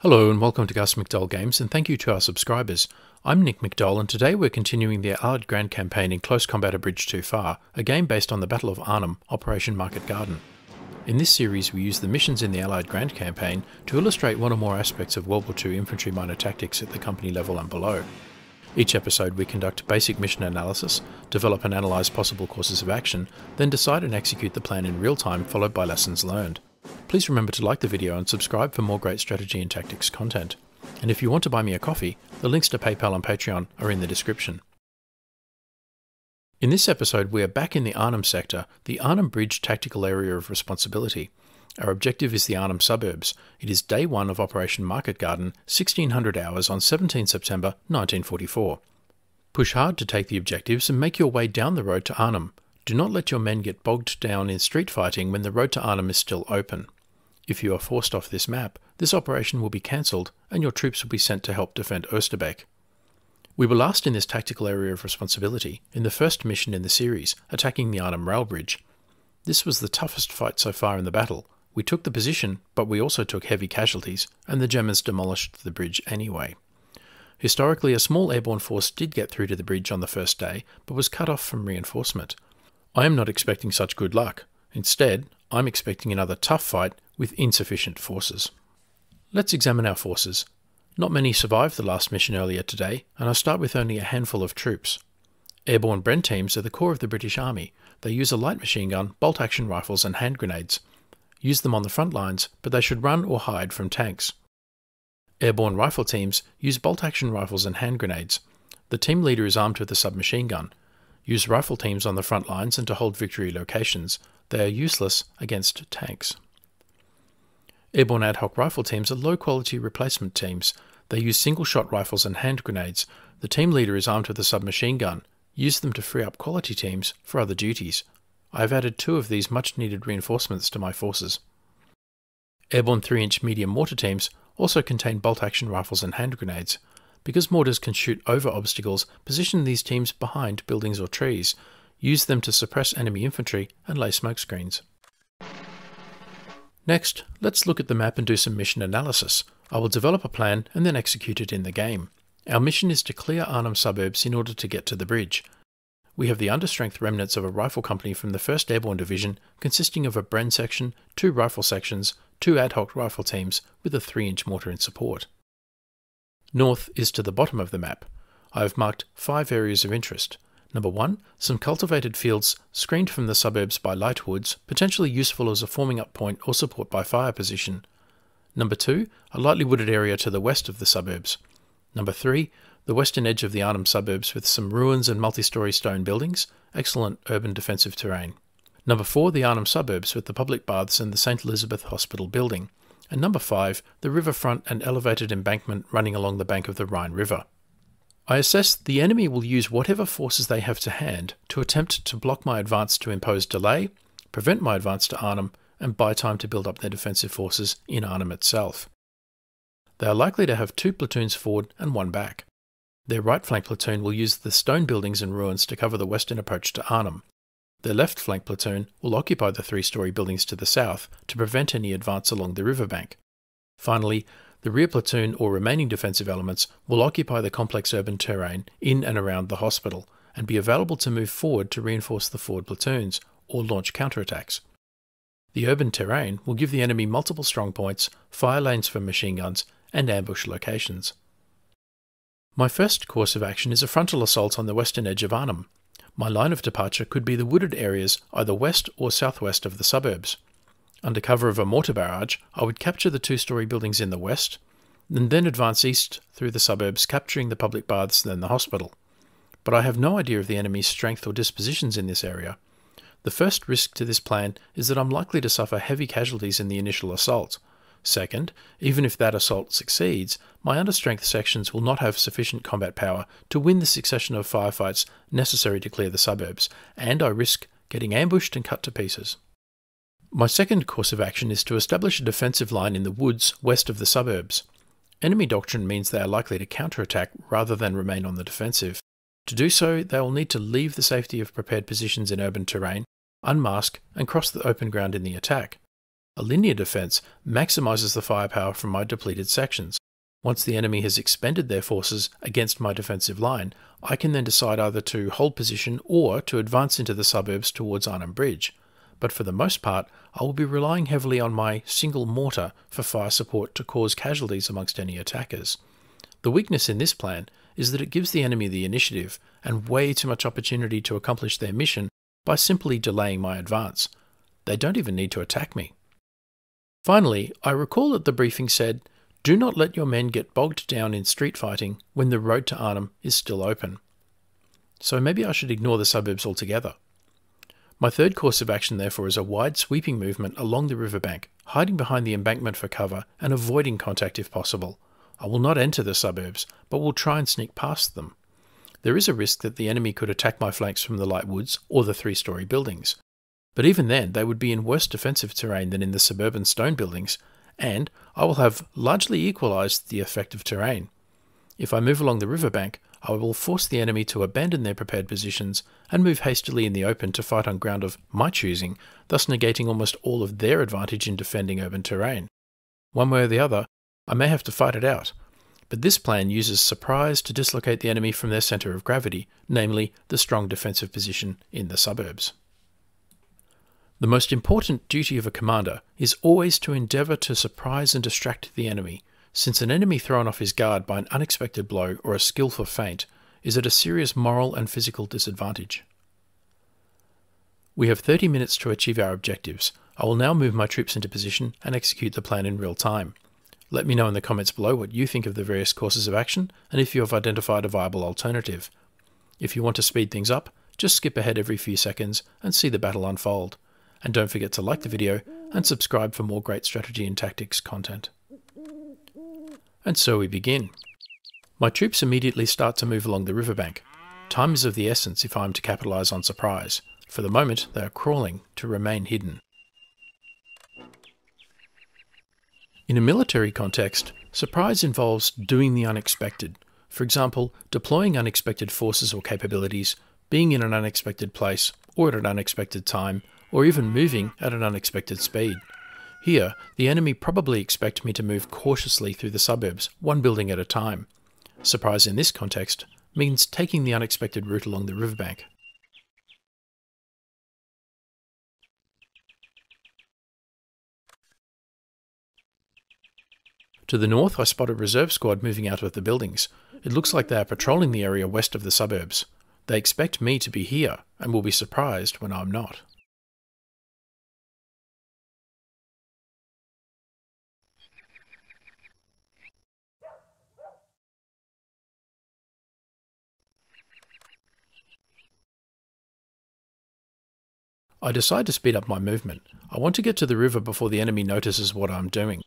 Hello and welcome to gusmcdollgames, and thank you to our subscribers. I'm Nick McDowell, and today we're continuing the Allied Grand Campaign in Close Combat: A Bridge Too Far, a game based on the Battle of Arnhem, Operation Marketgarden. In this series we use the missions in the Allied Grand Campaign to illustrate one or more aspects of World War II infantry minor tactics at the company level and below. Each episode we conduct basic mission analysis, develop and analyse possible courses of action, then decide and execute the plan in real time, followed by lessons learned. Please remember to like the video and subscribe for more great strategy and tactics content. And if you want to buy me a coffee, the links to PayPal and Patreon are in the description. In this episode we are back in the Arnhem sector, the Arnhem Bridge tactical area of responsibility. Our objective is the Arnhem Suburbs. It is day 1 of Operation Marketgarden, 1600 hours on 17 September 1944. Push hard to take the objectives and make your way down the road to Arnhem. Do not let your men get bogged down in street fighting when the road to Arnhem is still open. If you are forced off this map, this operation will be cancelled and your troops will be sent to help defend Oosterbeek. We were last in this tactical area of responsibility in the first mission in the series, attacking the Arnhem Rail Bridge. This was the toughest fight so far in the battle. We took the position, but we also took heavy casualties, and the Germans demolished the bridge anyway. Historically, a small airborne force did get through to the bridge on the first day, but was cut off from reinforcement. I am not expecting such good luck. Instead, I'm expecting another tough fight with insufficient forces. Let's examine our forces. Not many survived the last mission earlier today, and I start with only a handful of troops. Airborne Bren teams are the core of the British Army. They use a light machine gun, bolt-action rifles and hand grenades. Use them on the front lines, but they should run or hide from tanks. Airborne rifle teams use bolt-action rifles and hand grenades. The team leader is armed with a submachine gun. Use rifle teams on the front lines and to hold victory locations. They are useless against tanks. Airborne ad hoc rifle teams are low-quality replacement teams. They use single-shot rifles and hand grenades. The team leader is armed with a submachine gun. Use them to free up quality teams for other duties. I have added 2 of these much-needed reinforcements to my forces. Airborne 3-inch medium mortar teams also contain bolt-action rifles and hand grenades. Because mortars can shoot over obstacles, position these teams behind buildings or trees. Use them to suppress enemy infantry and lay smoke screens. Next, let's look at the map and do some mission analysis. I will develop a plan and then execute it in the game. Our mission is to clear Arnhem Suburbs in order to get to the bridge. We have the understrength remnants of a rifle company from the 1st Airborne Division, consisting of a Bren section, 2 rifle sections, 2 ad hoc rifle teams with a 3-inch mortar in support. North is to the bottom of the map. I have marked 5 areas of interest. Number 1, some cultivated fields screened from the suburbs by light woods, potentially useful as a forming up point or support by fire position. Number 2, a lightly wooded area to the west of the suburbs. Number 3, the western edge of the Arnhem Suburbs with some ruins and multi-storey stone buildings, excellent urban defensive terrain. Number 4, the Arnhem Suburbs with the public baths and the St. Elizabeth Hospital building. And number 5, the riverfront and elevated embankment running along the bank of the Rhine River. I assess the enemy will use whatever forces they have to hand to attempt to block my advance to impose delay, prevent my advance to Arnhem, and buy time to build up their defensive forces in Arnhem itself. They are likely to have 2 platoons forward and 1 back. Their right flank platoon will use the stone buildings and ruins to cover the western approach to Arnhem. Their left flank platoon will occupy the 3-storey buildings to the south to prevent any advance along the riverbank. Finally, the rear platoon or remaining defensive elements will occupy the complex urban terrain in and around the hospital and be available to move forward to reinforce the forward platoons or launch counterattacks. The urban terrain will give the enemy multiple strong points, fire lanes for machine guns, and ambush locations. My first course of action is a frontal assault on the western edge of Arnhem. My line of departure could be the wooded areas either west or southwest of the suburbs. Under cover of a mortar barrage, I would capture the 2-storey buildings in the west, and then advance east through the suburbs, capturing the public baths and then the hospital. But I have no idea of the enemy's strength or dispositions in this area. The first risk to this plan is that I'm likely to suffer heavy casualties in the initial assault. Second, even if that assault succeeds, my understrength sections will not have sufficient combat power to win the succession of firefights necessary to clear the suburbs, and I risk getting ambushed and cut to pieces. My second course of action is to establish a defensive line in the woods west of the suburbs. Enemy doctrine means they are likely to counterattack rather than remain on the defensive. To do so, they will need to leave the safety of prepared positions in urban terrain, unmask, and cross the open ground in the attack. A linear defence maximises the firepower from my depleted sections. Once the enemy has expended their forces against my defensive line, I can then decide either to hold position or to advance into the suburbs towards Arnhem Bridge. But for the most part, I will be relying heavily on my single mortar for fire support to cause casualties amongst any attackers. The weakness in this plan is that it gives the enemy the initiative and way too much opportunity to accomplish their mission by simply delaying my advance. They don't even need to attack me. Finally, I recall that the briefing said, "Do not let your men get bogged down in street fighting when the road to Arnhem is still open." So maybe I should ignore the suburbs altogether. My third course of action therefore is a wide sweeping movement along the riverbank, hiding behind the embankment for cover and avoiding contact if possible. I will not enter the suburbs, but will try and sneak past them. There is a risk that the enemy could attack my flanks from the light woods or the 3-storey buildings. But even then, they would be in worse defensive terrain than in the suburban stone buildings, and I will have largely equalised the effect of terrain. If I move along the riverbank, I will force the enemy to abandon their prepared positions and move hastily in the open to fight on ground of my choosing, thus negating almost all of their advantage in defending urban terrain. One way or the other, I may have to fight it out, but this plan uses surprise to dislocate the enemy from their centre of gravity, namely the strong defensive position in the suburbs. The most important duty of a commander is always to endeavour to surprise and distract the enemy, since an enemy thrown off his guard by an unexpected blow or a skillful feint is at a serious moral and physical disadvantage. We have 30 minutes to achieve our objectives. I will now move my troops into position and execute the plan in real time. Let me know in the comments below what you think of the various courses of action and if you have identified a viable alternative. If you want to speed things up, just skip ahead every few seconds and see the battle unfold. And don't forget to like the video and subscribe for more great strategy and tactics content. And so we begin. My troops immediately start to move along the riverbank. Time is of the essence if I am to capitalise on surprise. For the moment, they are crawling to remain hidden. In a military context, surprise involves doing the unexpected. For example, deploying unexpected forces or capabilities, being in an unexpected place or at an unexpected time, or even moving at an unexpected speed. Here, the enemy probably expect me to move cautiously through the suburbs, one building at a time. Surprise in this context means taking the unexpected route along the riverbank. To the north, I spot a reserve squad moving out of the buildings. It looks like they are patrolling the area west of the suburbs. They expect me to be here and will be surprised when I'm not. I decide to speed up my movement. I want to get to the river before the enemy notices what I'm doing.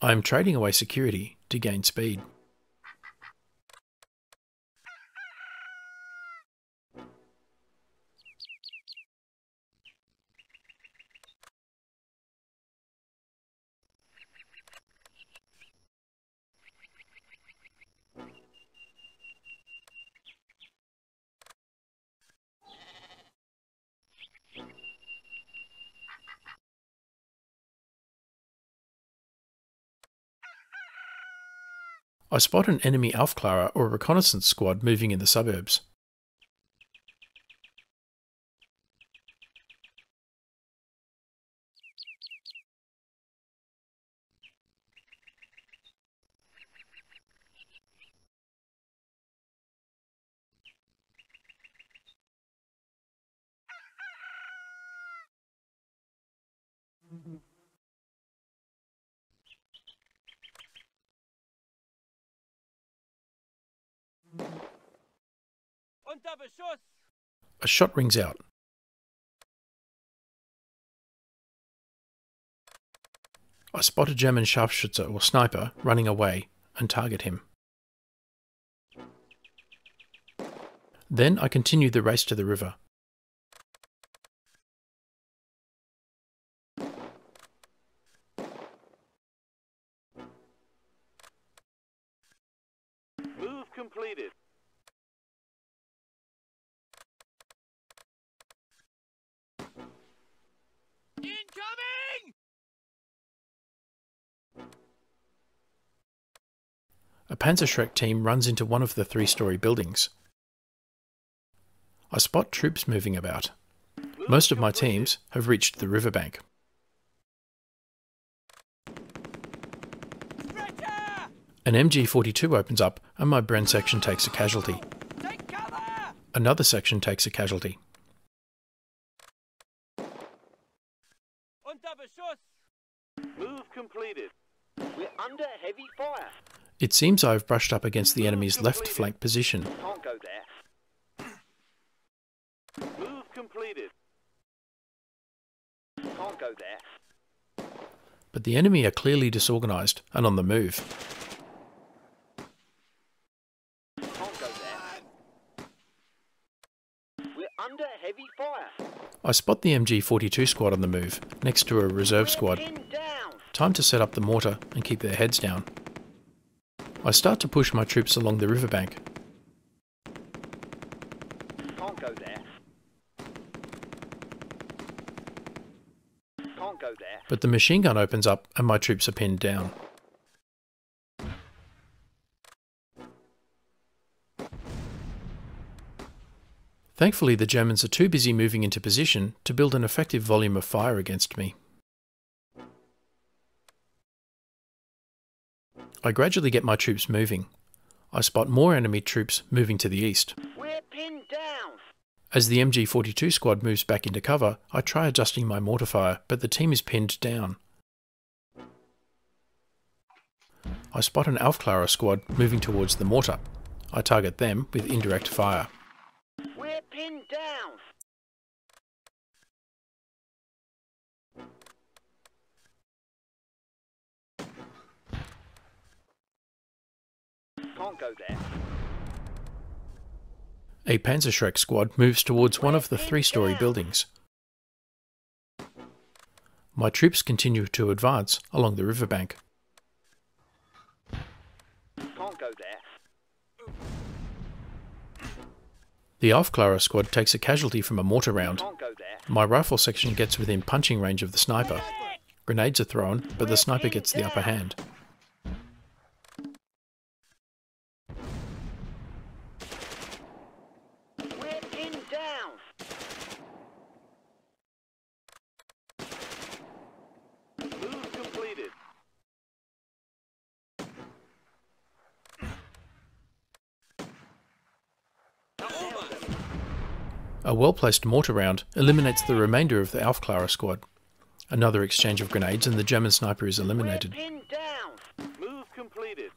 I am trading away security to gain speed. I spot an enemy Aufklärer or reconnaissance squad moving in the suburbs. A shot rings out. I spot a German sharpshooter or sniper running away and target him. Then I continue the race to the river. Move completed. Incoming! A Panzerschreck team runs into one of the 3-story buildings. I spot troops moving about. Most of my teams have reached the riverbank. An MG42 opens up and my Bren section takes a casualty. Take cover! Another section takes a casualty. Unter Beschuss! Move completed. We're under heavy fire. It seems I have brushed up against the enemy's left flank position. Can't go there. Move completed. Can't go there. But the enemy are clearly disorganised and on the move. Can't go there. We're under heavy fire. I spot the MG42 squad on the move, next to a reserve squad. Pinned down. Time to set up the mortar and keep their heads down. I start to push my troops along the riverbank. Can't go there. Can't go there. But the machine gun opens up and my troops are pinned down. Thankfully, the Germans are too busy moving into position to build an effective volume of fire against me. I gradually get my troops moving. I spot more enemy troops moving to the east. We're pinned down. As the MG42 squad moves back into cover, I try adjusting my mortar fire, but the team is pinned down. I spot an Aufklärer squad moving towards the mortar. I target them with indirect fire. We're pinned down. Can't go there. A Panzerschreck squad moves towards one of the 3-story buildings. My troops continue to advance along the riverbank. Can't go there. The Aufklärer squad takes a casualty from a mortar round. Can't go there. My rifle section gets within punching range of the sniper. Grenades are thrown, but the sniper gets the upper hand. We're pinned down. Move completed. A well-placed mortar round eliminates the remainder of the Aufklärer squad. Another exchange of grenades and the German sniper is eliminated. We're pinned down. Move completed.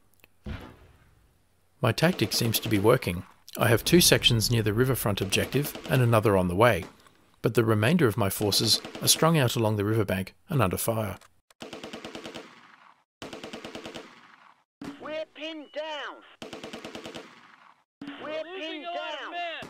My tactic seems to be working. I have 2 sections near the riverfront objective and another on the way, but the remainder of my forces are strung out along the riverbank and under fire. We're pinned down. We're pinned down.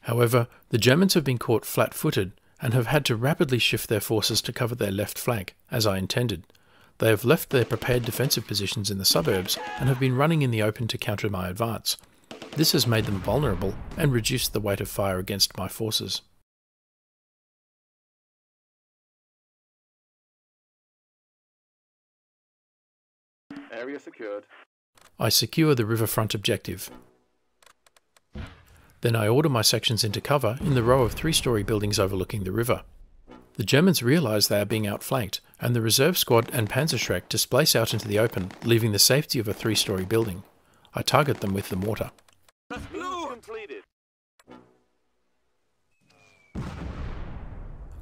However, the Germans have been caught flat-footed and have had to rapidly shift their forces to cover their left flank, as I intended. They have left their prepared defensive positions in the suburbs and have been running in the open to counter my advance. This has made them vulnerable and reduced the weight of fire against my forces. Area secured. I secure the riverfront objective. Then I order my sections into cover in the row of 3-story buildings overlooking the river. The Germans realise they are being outflanked, and the reserve squad and Panzerschreck displace out into the open, leaving the safety of a 3-story building. I target them with the mortar. Move completed.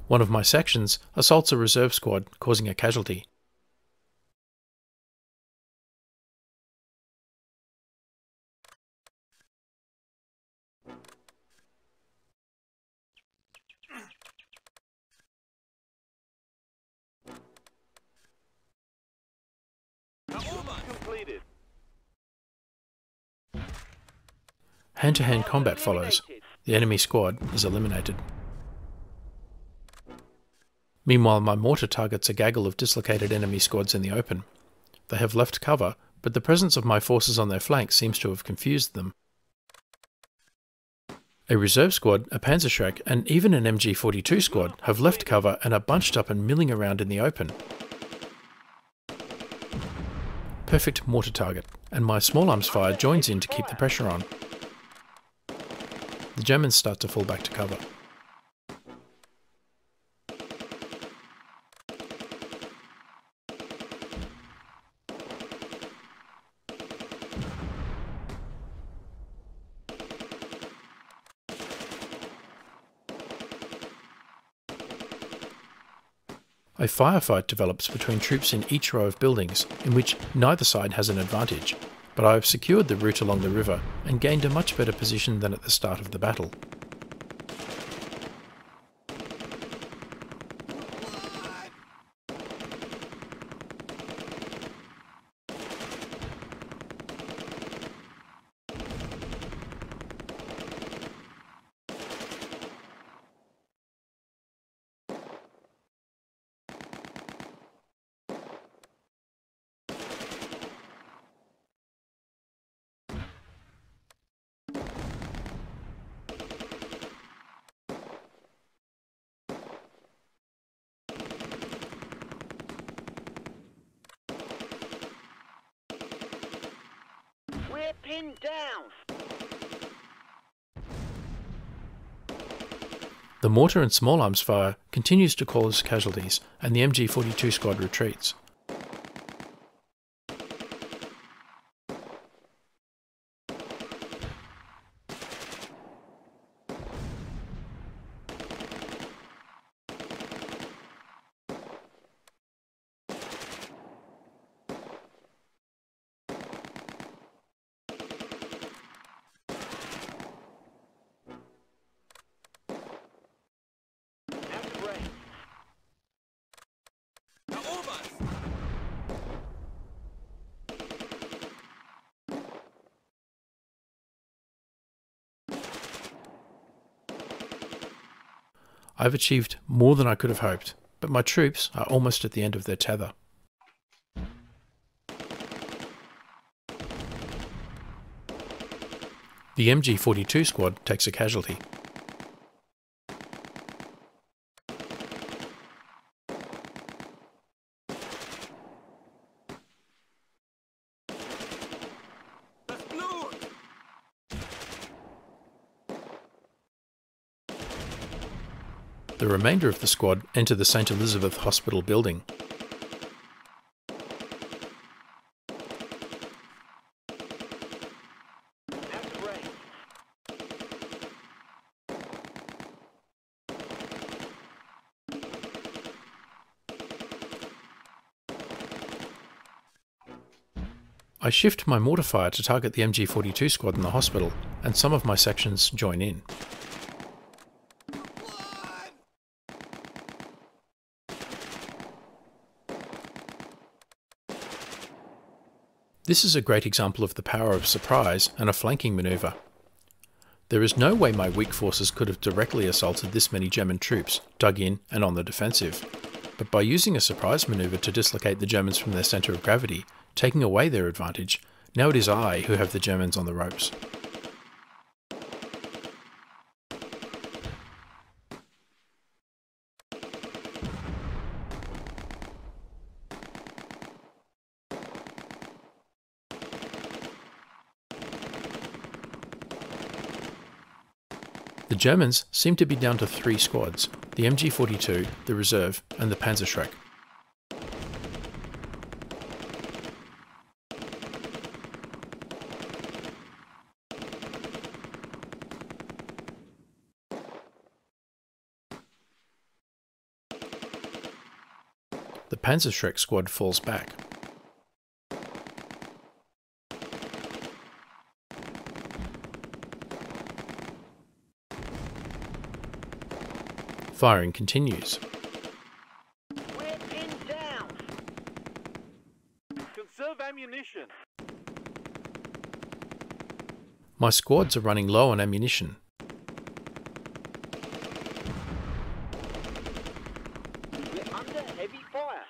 One of my sections assaults a reserve squad, causing a casualty. Completed. Hand-to-hand combat follows. The enemy squad is eliminated. Meanwhile, my mortar targets a gaggle of dislocated enemy squads in the open. They have left cover, but the presence of my forces on their flank seems to have confused them. A reserve squad, a Panzerschreck, and even an MG42 squad have left cover and are bunched up and milling around in the open. Perfect mortar target, and my small arms fire joins in to keep the pressure on. The Germans start to fall back to cover. A firefight develops between troops in each row of buildings, in which neither side has an advantage, but I have secured the route along the river and gained a much better position than at the start of the battle. We're pinned down. The mortar and small arms fire continues to cause casualties, and the MG42 squad retreats. I've achieved more than I could have hoped, but my troops are almost at the end of their tether. The MG42 squad takes a casualty. The remainder of the squad enter the St. Elizabeth Hospital building. I shift my mortar fire to target the MG42 squad in the hospital, and some of my sections join in. This is a great example of the power of surprise and a flanking manoeuvre. There is no way my weak forces could have directly assaulted this many German troops, dug in and on the defensive, but by using a surprise manoeuvre to dislocate the Germans from their centre of gravity, taking away their advantage, now it is I who have the Germans on the ropes. The Germans seem to be down to 3 squads, the MG42, the reserve, and the Panzerschreck. The Panzerschreck squad falls back. Firing continues. We're pinned down. Conserve ammunition. My squads are running low on ammunition. We're under heavy fire.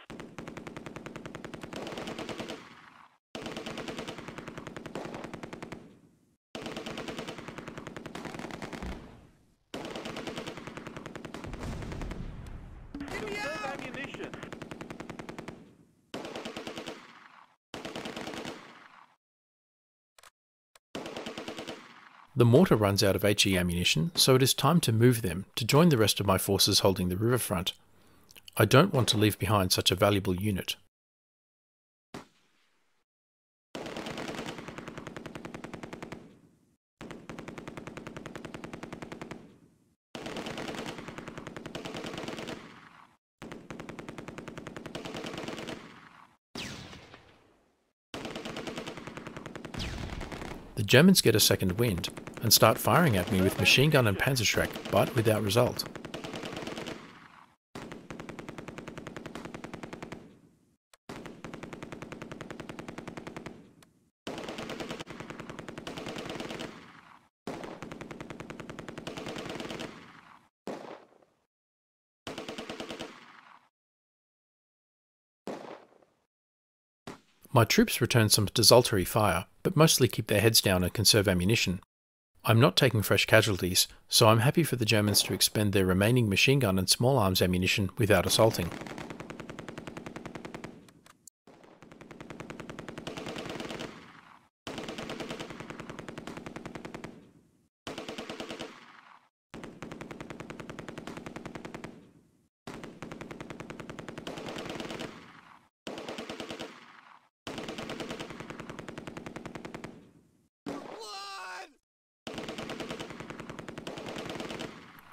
Conserve ammunition. The mortar runs out of HE ammunition, so it is time to move them to join the rest of my forces holding the riverfront. I don't want to leave behind such a valuable unit. The Germans get a second wind and start firing at me with machine gun and Panzerschreck, but without result. My troops return some desultory fire, but mostly keep their heads down and conserve ammunition. I'm not taking fresh casualties, so I'm happy for the Germans to expend their remaining machine gun and small arms ammunition without assaulting.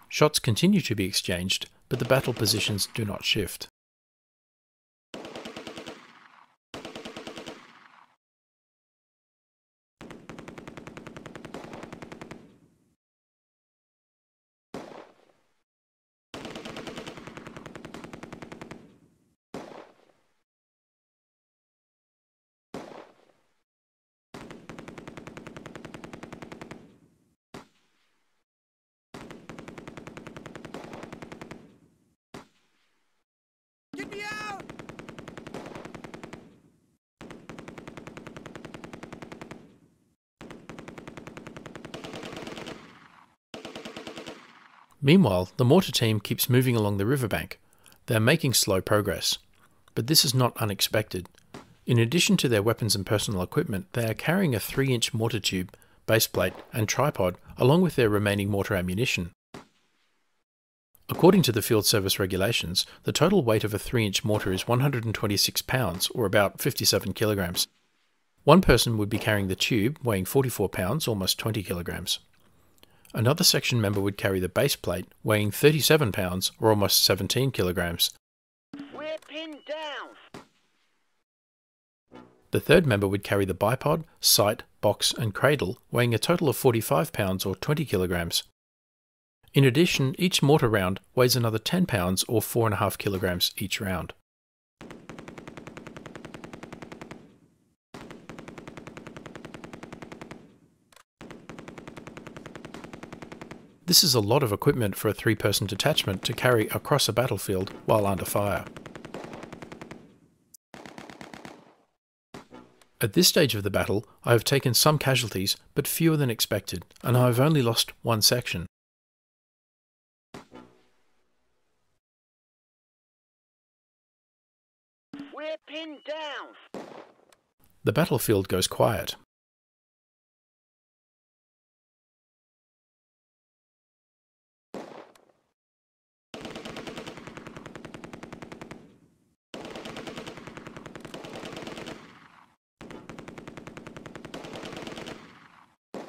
Shots continue to be exchanged, but the battle positions do not shift. Get me out! Meanwhile, the mortar team keeps moving along the riverbank. They are making slow progress. But this is not unexpected. In addition to their weapons and personal equipment, they are carrying a 3-inch mortar tube, baseplate and tripod, along with their remaining mortar ammunition. According to the field service regulations, the total weight of a 3-inch mortar is 126 pounds, or about 57 kilograms. One person would be carrying the tube, weighing 44 pounds, almost 20 kilograms. Another section member would carry the base plate, weighing 37 pounds, or almost 17 kilograms. We're pinned down. The third member would carry the bipod, sight, box and cradle, weighing a total of 45 pounds, or 20 kilograms. In addition, each mortar round weighs another 10 pounds, or 4.5 kilograms each round. This is a lot of equipment for a 3-person detachment to carry across a battlefield while under fire. At this stage of the battle, I have taken some casualties, but fewer than expected, and I have only lost one section. We're pinned down. The battlefield goes quiet.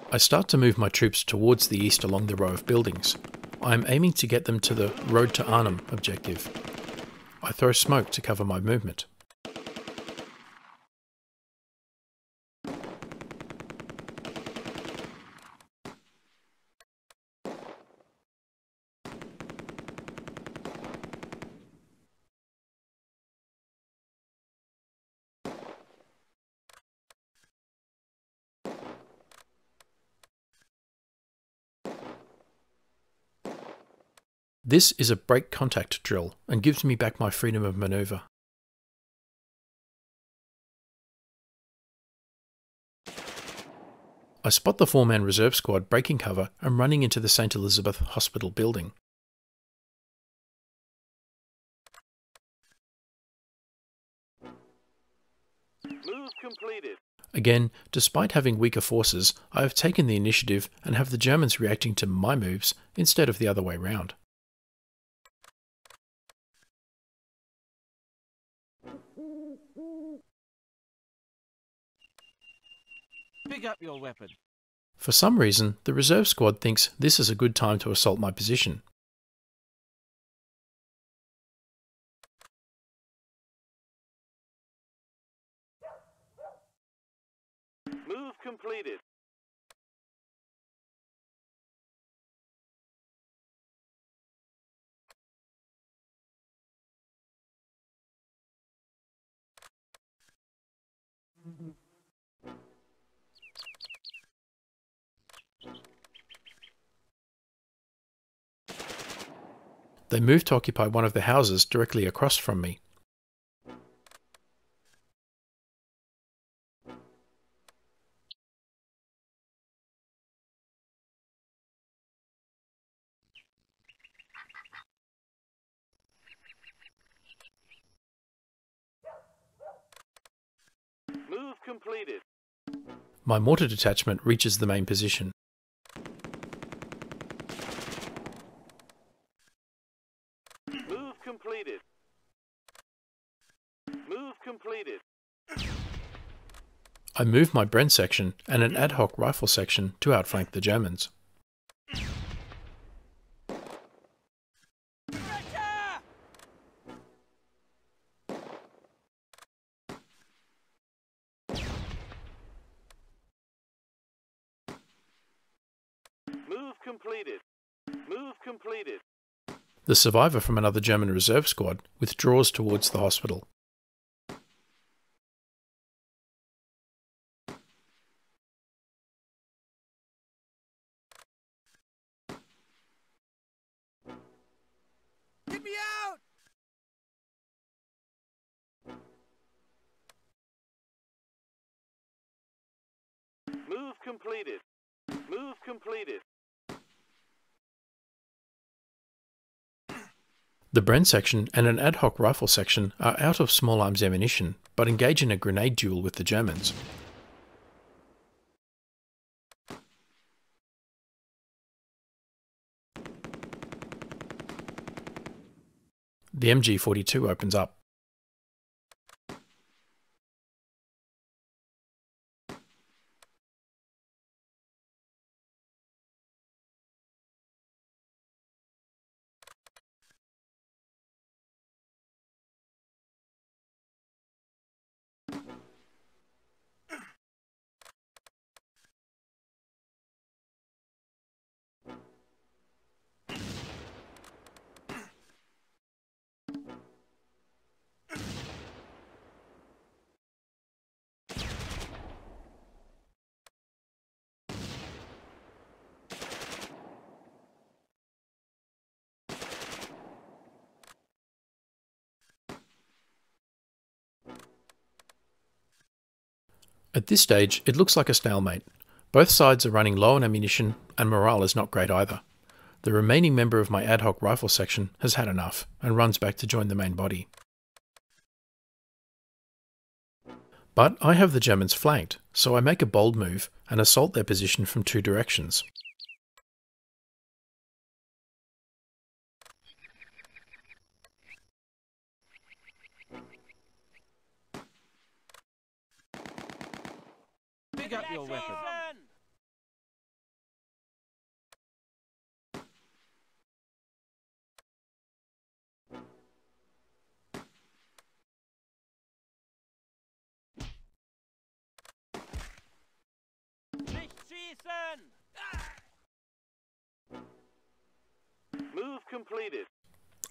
I start to move my troops towards the east along the row of buildings. I am aiming to get them to the Road to Arnhem objective. I throw smoke to cover my movement. This is a break contact drill and gives me back my freedom of manoeuvre. I spot the 4-man reserve squad breaking cover and running into the St. Elizabeth Hospital building. completed. Again, despite having weaker forces, I have taken the initiative and have the Germans reacting to my moves instead of the other way round. Pick up your weapon. For some reason, the reserve squad thinks this is a good time to assault my position. Move completed. They move to occupy one of the houses directly across from me. Move completed. My mortar detachment reaches the main position. Move completed. Move completed. I move my Bren section and an ad hoc rifle section to outflank the Germans. Gotcha! Move completed. Move completed. The survivor from another German reserve squad withdraws towards the hospital. Get me out! Move completed. Move completed. The Bren section and an ad hoc rifle section are out of small arms ammunition, but engage in a grenade duel with the Germans. The MG42 opens up. At this stage, it looks like a stalemate. Both sides are running low on ammunition, and morale is not great either. The remaining member of my ad hoc rifle section has had enough, and runs back to join the main body. But I have the Germans flanked, so I make a bold move and assault their position from two directions. Pick up your weapon. Nicht schießen! Move completed.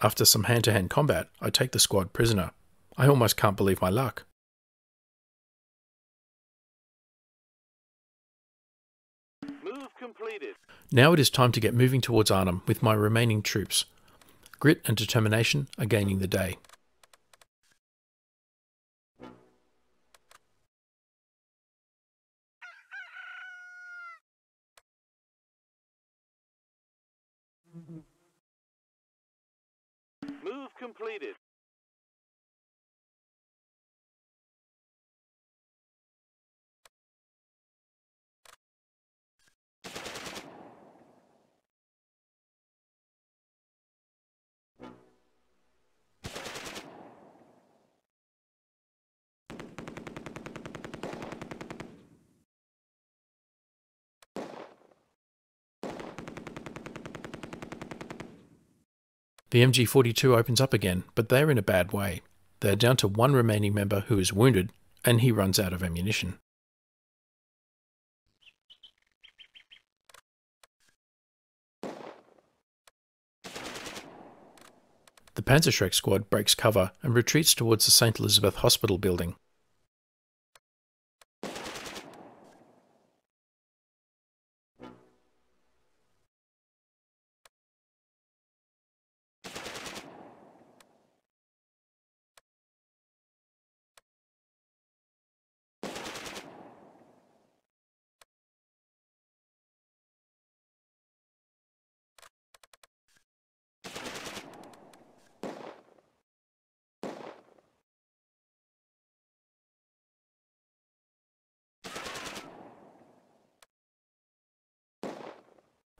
After some hand-to-hand combat, I take the squad prisoner. I almost can't believe my luck. Move completed. Now it is time to get moving towards Arnhem with my remaining troops. Grit and determination are gaining the day. Move completed. The MG42 opens up again, but they're in a bad way. They're down to one remaining member who is wounded, and he runs out of ammunition. The Panzerschreck squad breaks cover and retreats towards the St. Elizabeth Hospital building.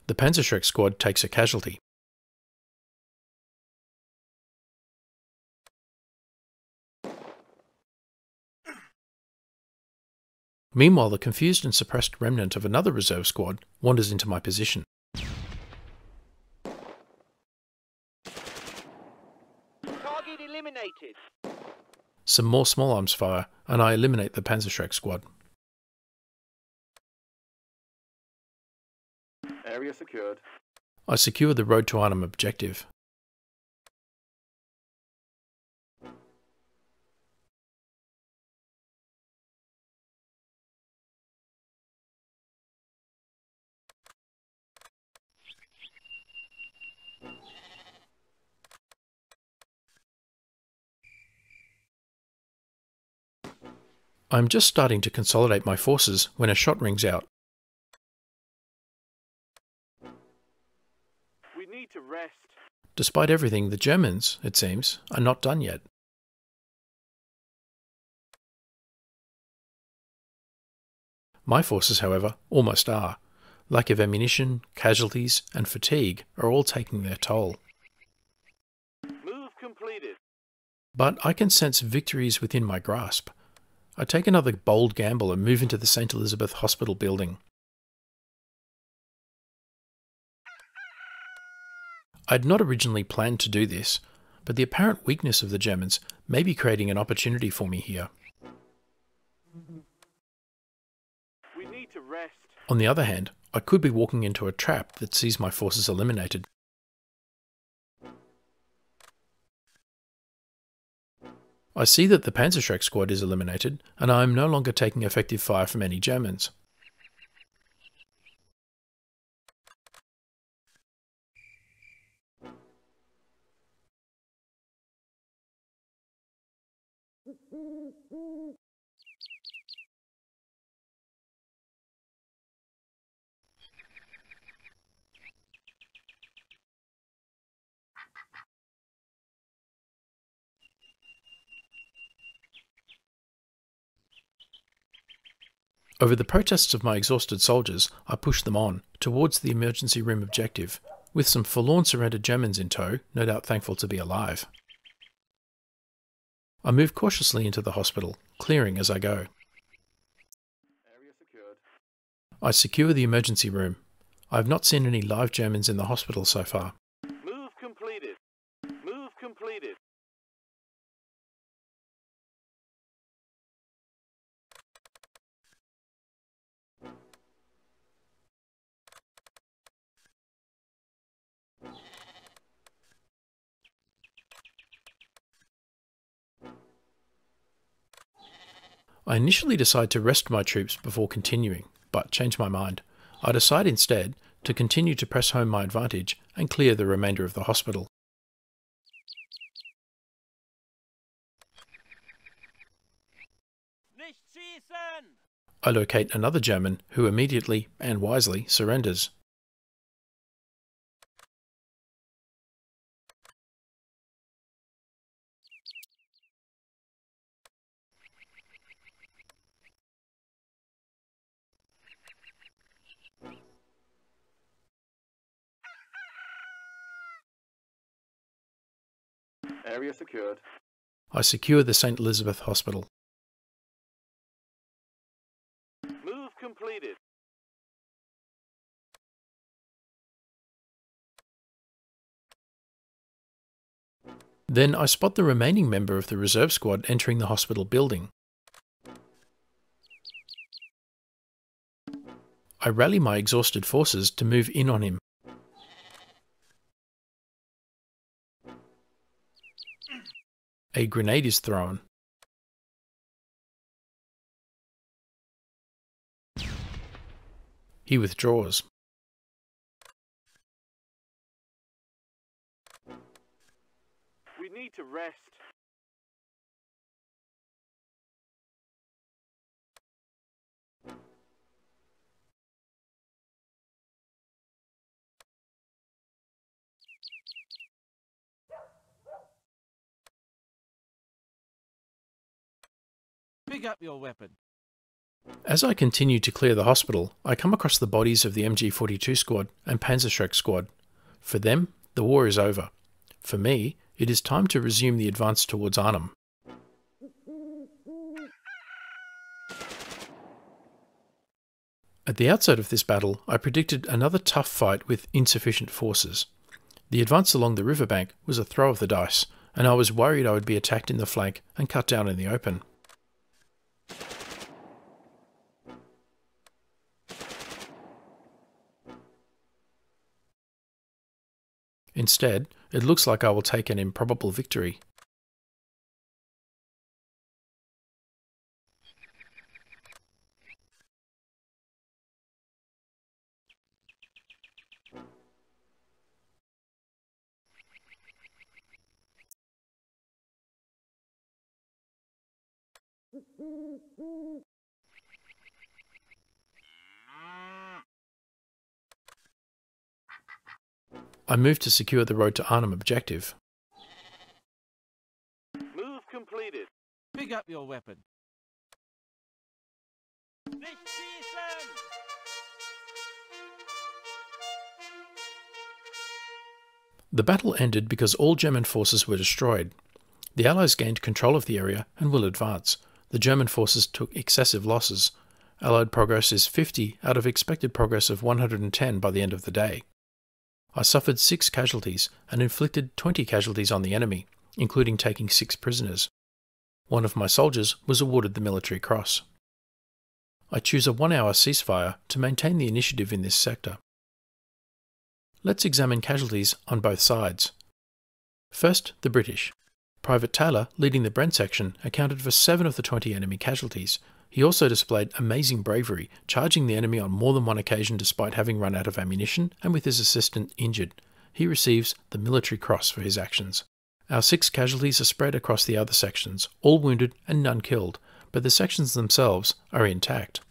The Panzerschreck squad takes a casualty. Meanwhile, the confused and suppressed remnant of another reserve squad wanders into my position. Target eliminated. Some more small arms fire, and I eliminate the Panzerschreck squad. Area secured. I secure the road to Arnhem objective. I'm just starting to consolidate my forces when a shot rings out. We need to rest. Despite everything, the Germans, it seems, are not done yet. My forces, however, almost are. Lack of ammunition, casualties, and fatigue are all taking their toll. Move completed. But I can sense victories within my grasp. I take another bold gamble and move into the St. Elizabeth Hospital building. I'd not originally planned to do this, but the apparent weakness of the Germans may be creating an opportunity for me here. We need to rest. On the other hand, I could be walking into a trap that sees my forces eliminated. I see that the Panzerschreck squad is eliminated, and I am no longer taking effective fire from any Germans. Over the protests of my exhausted soldiers, I push them on, towards the emergency room objective, with some forlorn surrendered Germans in tow, no doubt thankful to be alive. I move cautiously into the hospital, clearing as I go. Area secured. I secure the emergency room. I have not seen any live Germans in the hospital so far. Move completed. Move completed. I initially decide to rest my troops before continuing, but change my mind. I decide instead to continue to press home my advantage and clear the remainder of the hospital. Nicht schießen! I locate another German who immediately, and wisely, surrenders. Area secured. I secure the St. Elizabeth Hospital. Move completed. Then I spot the remaining member of the reserve squad entering the hospital building. I rally my exhausted forces to move in on him. A grenade is thrown. He withdraws. We need to rest. Pick up your weapon. As I continue to clear the hospital, I come across the bodies of the MG42 squad and Panzerschreck squad. For them, the war is over. For me, it is time to resume the advance towards Arnhem. At the outset of this battle, I predicted another tough fight with insufficient forces. The advance along the riverbank was a throw of the dice, and I was worried I would be attacked in the flank and cut down in the open. Instead, it looks like I will take an improbable victory. I moved to secure the road to Arnhem objective. Move completed. Pick up your weapon. Nicht schießen! The battle ended because all German forces were destroyed. The Allies gained control of the area and will advance. The German forces took excessive losses. Allied progress is 50 out of expected progress of 110 by the end of the day. I suffered 6 casualties and inflicted 20 casualties on the enemy, including taking 6 prisoners. One of my soldiers was awarded the Military Cross. I choose a 1-hour ceasefire to maintain the initiative in this sector. Let's examine casualties on both sides. First, the British. Private Taylor, leading the Brent section, accounted for 7 of the 20 enemy casualties. He also displayed amazing bravery, charging the enemy on more than one occasion despite having run out of ammunition and with his assistant injured. He receives the Military Cross for his actions. Our 6 casualties are spread across the other sections, all wounded and none killed, but the sections themselves are intact.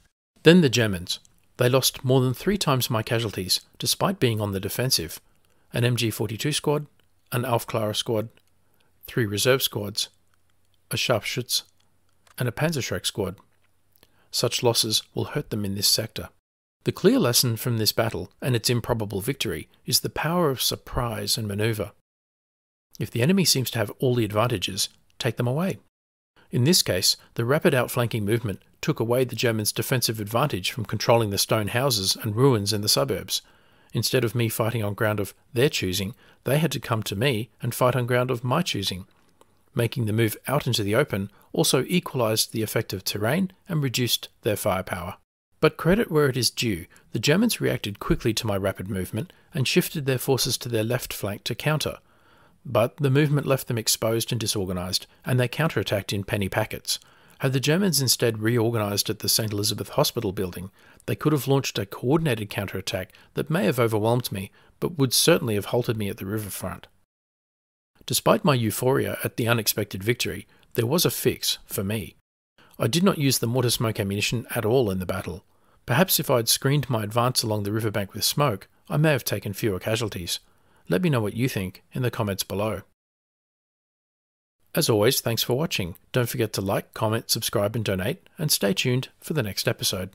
Then the Germans. They lost more than 3 times my casualties, despite being on the defensive. An MG42 squad, an Aufklärer squad, 3 reserve squads, a Scharfschütz, and a Panzerschreck squad. Such losses will hurt them in this sector. The clear lesson from this battle and its improbable victory is the power of surprise and manoeuvre. If the enemy seems to have all the advantages, take them away. In this case, the rapid outflanking movement took away the Germans' defensive advantage from controlling the stone houses and ruins in the suburbs. Instead of me fighting on ground of their choosing, they had to come to me and fight on ground of my choosing. Making the move out into the open also equalised the effect of terrain and reduced their firepower. But credit where it is due, the Germans reacted quickly to my rapid movement and shifted their forces to their left flank to counter. But the movement left them exposed and disorganised, and they counterattacked in penny packets. Had the Germans instead reorganised at the St. Elizabeth Hospital building, they could have launched a coordinated counterattack that may have overwhelmed me, but would certainly have halted me at the riverfront. Despite my euphoria at the unexpected victory, there was a fix for me. I did not use the mortar smoke ammunition at all in the battle. Perhaps if I had screened my advance along the riverbank with smoke, I may have taken fewer casualties. Let me know what you think in the comments below. As always, thanks for watching. Don't forget to like, comment, subscribe and donate, and stay tuned for the next episode.